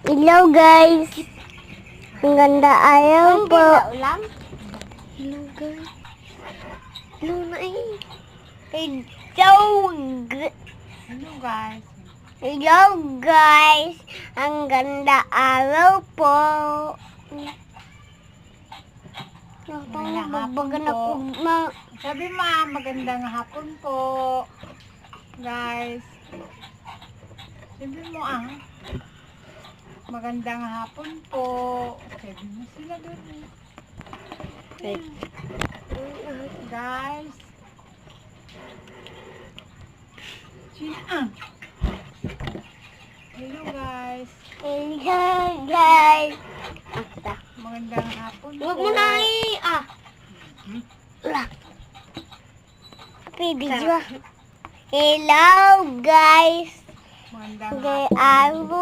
Hello guys. Ang ganda ayaw po. ulam? Hello guys. Hello na eh. Hello guys. Hello guys. Ang ganda araw po. Magandang hapon Bagan po. ako na. Sabi magandang hapon po. Guys. Sabi mo magandang hapon po. Sabi mo sila doon eh. Guys. Hello guys. Hello guys. Magandang hapon po. Huwag mo na Wala. Video. Hello guys. Magandang Good hapon.